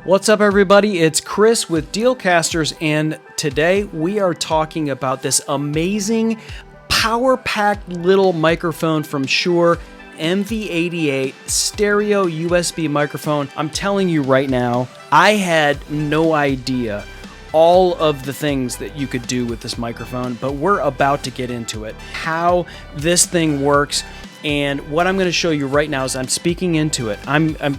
What's up, everybody? It's Chris with Dealcasters, and today we are talking about this amazing power-packed little microphone from Shure MV88 stereo USB microphone. I'm telling you right now, I had no idea all of the things that you could do with this microphone, but we're about to get into it. How this thing works. And what I'm going to show you right now is I'm speaking into it.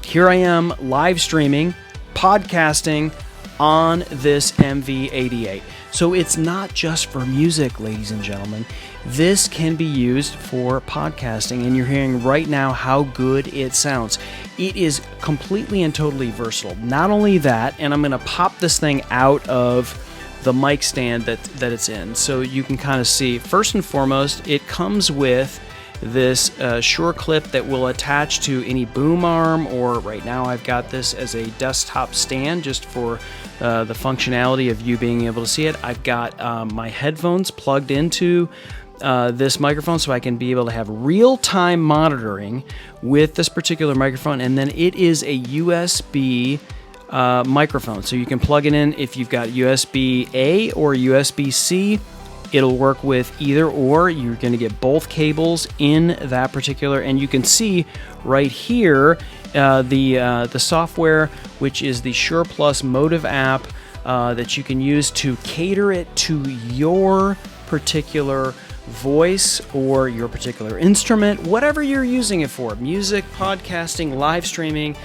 Here I am live streaming, podcasting on this MV88. So it's not just for music, ladies and gentlemen. This can be used for podcasting, and you're hearing right now how good it sounds. It is completely and totally versatile. Not only that, and I'm going to pop this thing out of the mic stand that it's in, so you can kind of see. First and foremost, it comes with this Shure clip that will attach to any boom arm, or right now I've got this as a desktop stand just for the functionality of you being able to see it. I've got my headphones plugged into this microphone so I can be able to have real-time monitoring with this particular microphone, and then it is a USB microphone, so you can plug it in if you've got USB-A or USB-C. It'll work with either or. You're going to get both cables in that particular, and you can see right here the software, which is the Shure Plus MOTIV app that you can use to cater it to your particular voice or your particular instrument, whatever you're using it for. Music, podcasting, live streaming.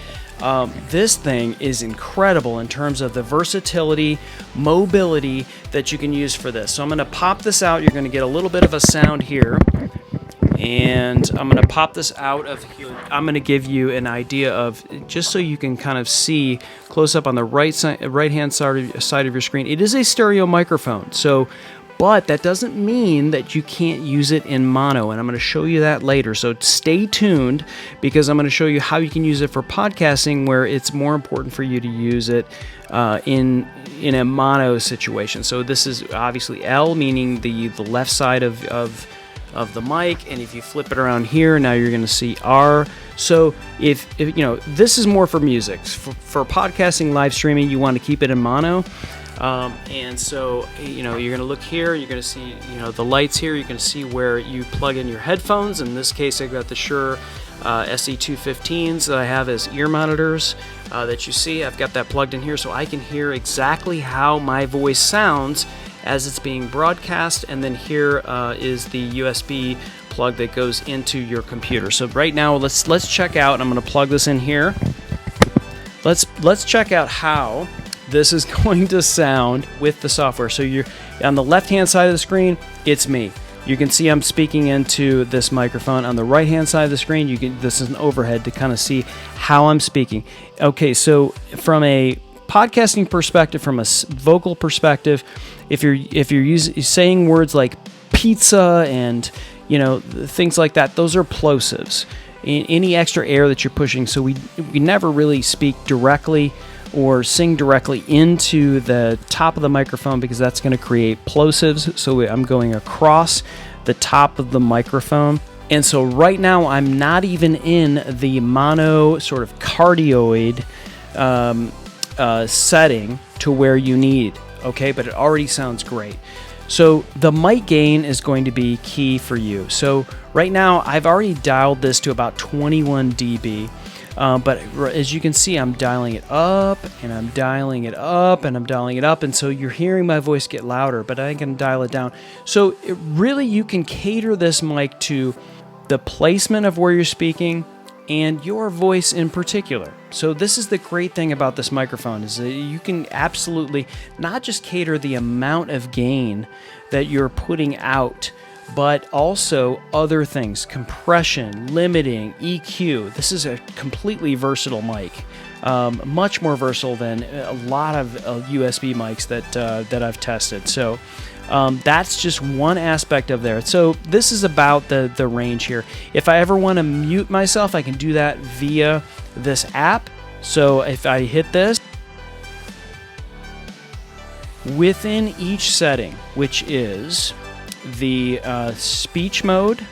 This thing is incredible in terms of the versatility, mobility that you can use for this. So I'm going to pop this out. You're going to get a little bit of a sound here. And I'm going to pop this out of here. I'm going to give you an idea of, just so you can kind of see close up on the right-hand side of your screen. It is a stereo microphone. But that doesn't mean that you can't use it in mono, and I'm going to show you that later. So stay tuned, because I'm going to show you how you can use it for podcasting, where it's more important for you to use it in a mono situation. So this is obviously L, meaning the left side of the mic, and if you flip it around here, now you're going to see R. So if you know, this is more for music. For podcasting, live streaming, you want to keep it in mono. And so, you know, you're going to look here, you're going to see, you know, the lights here, you can see where you plug in your headphones. In this case, I've got the Shure SE215s that I have as ear monitors that you see. I've got that plugged in here so I can hear exactly how my voice sounds as it's being broadcast. And then here is the USB plug that goes into your computer. So right now, let's check out. I'm going to plug this in here. Let's check out how this is going to sound with the software. So you're on the left-hand side of the screen, it's me. You can see I'm speaking into this microphone. On the right-hand side of the screen, this is an overhead to kind of see how I'm speaking. Okay, so from a podcasting perspective, from a vocal perspective, if you're saying words like pizza and, you know, things like that, those are plosives. Any extra air that you're pushing, so we never really speak directly or sing directly into the top of the microphone, because that's going to create plosives. So I'm going across the top of the microphone. And so right now I'm not even in the mono sort of cardioid setting to where you need, okay? But it already sounds great. So the mic gain is going to be key for you. So right now I've already dialed this to about 21 dB. But as you can see, I'm dialing it up, and I'm dialing it up, and I'm dialing it up, and so you're hearing my voice get louder, but I can dial it down. So really, you can cater this mic to the placement of where you're speaking and your voice in particular. So this is the great thing about this microphone, is that you can absolutely not just cater the amount of gain that you're putting out, but also other things, compression, limiting, EQ. This is a completely versatile mic, much more versatile than a lot of USB mics that I've tested. So that's just one aspect of there. So this is about the range here. If I ever want to mute myself, I can do that via this app. So if I hit this, within each setting, which is the speech mode,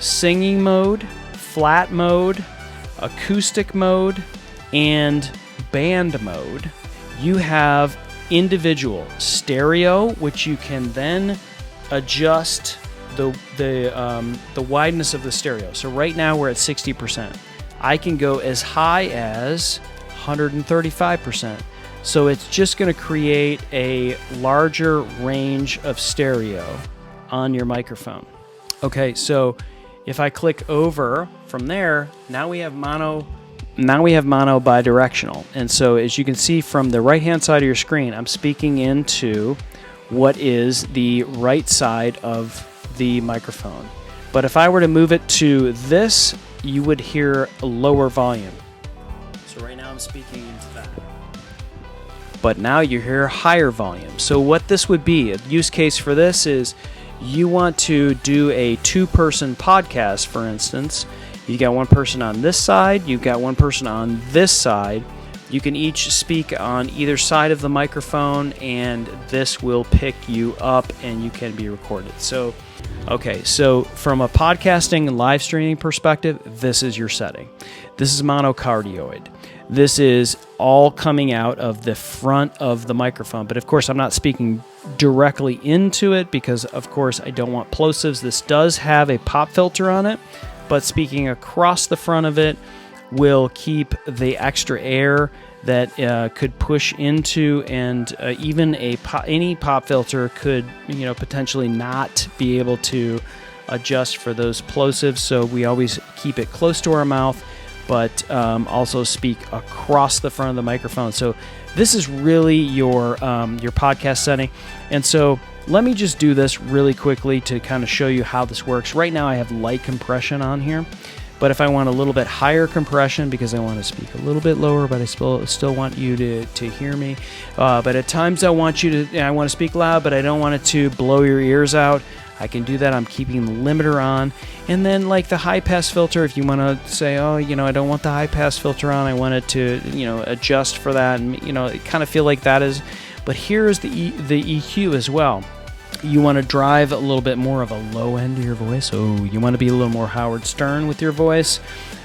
singing mode, flat mode, acoustic mode, and band mode, you have individual stereo, which you can then adjust the wideness of the stereo. So right now we're at 60%. I can go as high as 135%. So it's just going to create a larger range of stereo on your microphone. Okay, so if I click over from there, now we have mono bidirectional. And so as you can see from the right-hand side of your screen, I'm speaking into what is the right side of the microphone. But if I were to move it to this, you would hear a lower volume. So right now I'm speaking into that. But now you hear higher volume. So what this would be, a use case for this is you want to do a two-person podcast, for instance. You got one person on this side, you've got one person on this side. You can each speak on either side of the microphone, and this will pick you up and you can be recorded. So, okay, so from a podcasting and live streaming perspective, this is your setting. This is monocardioid. This is all coming out of the front of the microphone. But of course, I'm not speaking directly into it because, of course, I don't want plosives. This does have a pop filter on it, but speaking across the front of it will keep the extra air that could push into, and even any pop filter could, potentially not be able to adjust for those plosives. So we always keep it close to our mouth, but also speak across the front of the microphone. So this is really your podcast setting. And so let me just do this really quickly to kind of show you how this works. Right now I have light compression on here, but if I want a little bit higher compression because I want to speak a little bit lower, but I still want you to hear me. But at times I want to speak loud, but I don't want it to blow your ears out. I can do that. I'm keeping the limiter on. And then like the high pass filter, if you want to say, oh, I don't want the high pass filter on, I want it to, adjust for that, and, kind of feel like that is. But here is the EQ as well. You want to drive a little bit more of a low end to your voice. Oh, you want to be a little more Howard Stern with your voice.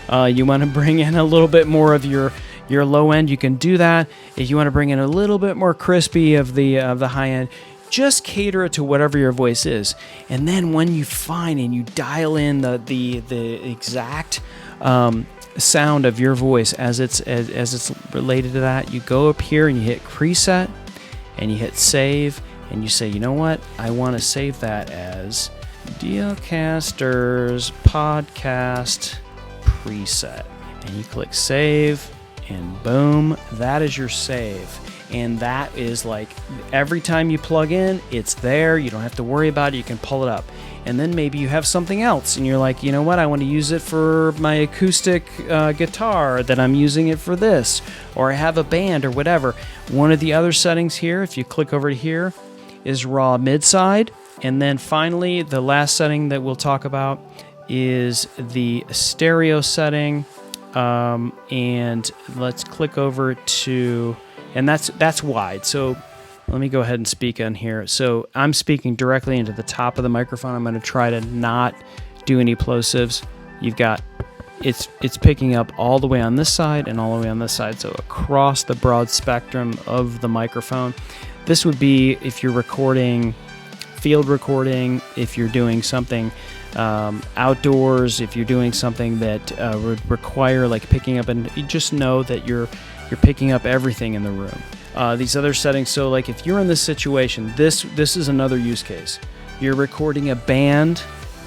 You want to bring in a little bit more of your low end. You can do that. If you want to bring in a little bit more crispy of the high end, just cater it to whatever your voice is. And then when you find and you dial in the exact sound of your voice as it's related to that, you go up here and you hit preset and you hit save. And you say, you know what? I want to save that as Dealcasters podcast preset. And you click save, and boom, that is your save. And that is like every time you plug in, it's there. You don't have to worry about it. You can pull it up. And then maybe you have something else and you're like, you know what? I want to use it for my acoustic guitar, that I'm using it for this, or I have a band or whatever. One of the other settings here, if you click over to here, is raw mid-side. And then finally, the last setting that we'll talk about is the stereo setting. And let's click over to, and that's wide. So let me go ahead and speak on here. So I'm speaking directly into the top of the microphone. I'm going to try to not do any plosives. You've got, it's picking up all the way on this side and all the way on this side. So across the broad spectrum of the microphone. This would be if you're recording, field recording, if you're doing something outdoors, if you're doing something that would require like picking up, and you just know that you're picking up everything in the room. These other settings, so like if you're in this situation, this is another use case. You're recording a band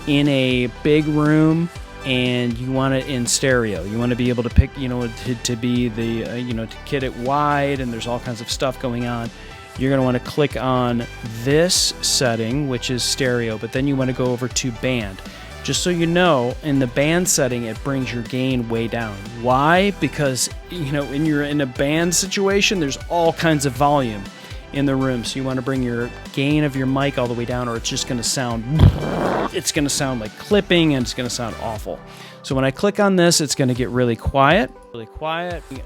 in a big room and you want it in stereo. You want to be able to pick, to be the, to get it wide, and there's all kinds of stuff going on. You're going to want to click on this setting, which is stereo, but then you want to go over to band. Just so you know, in the band setting, it brings your gain way down. Why? Because, when you're in a band situation, there's all kinds of volume in the room. So you want to bring your gain of your mic all the way down, or it's just going to sound like clipping, and it's going to sound awful. So when I click on this, it's going to get really quiet,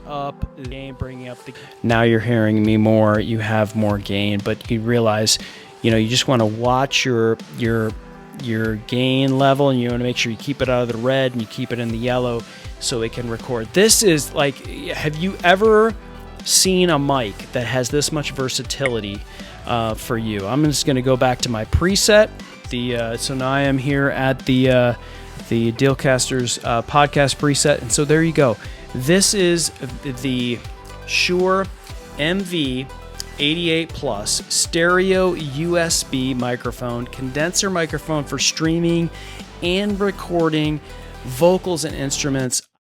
up the gain, bringing up the. Now you're hearing me more. You have more gain, but you realize, you just want to watch your gain level, and you want to make sure you keep it out of the red and you keep it in the yellow so it can record. This is like, have you ever seen a mic that has this much versatility for you. I'm just going to go back to my preset. So now I am here at the Dealcasters podcast preset, and so there you go. This is the Shure MV88 Plus stereo USB microphone, condenser microphone for streaming and recording vocals and instruments.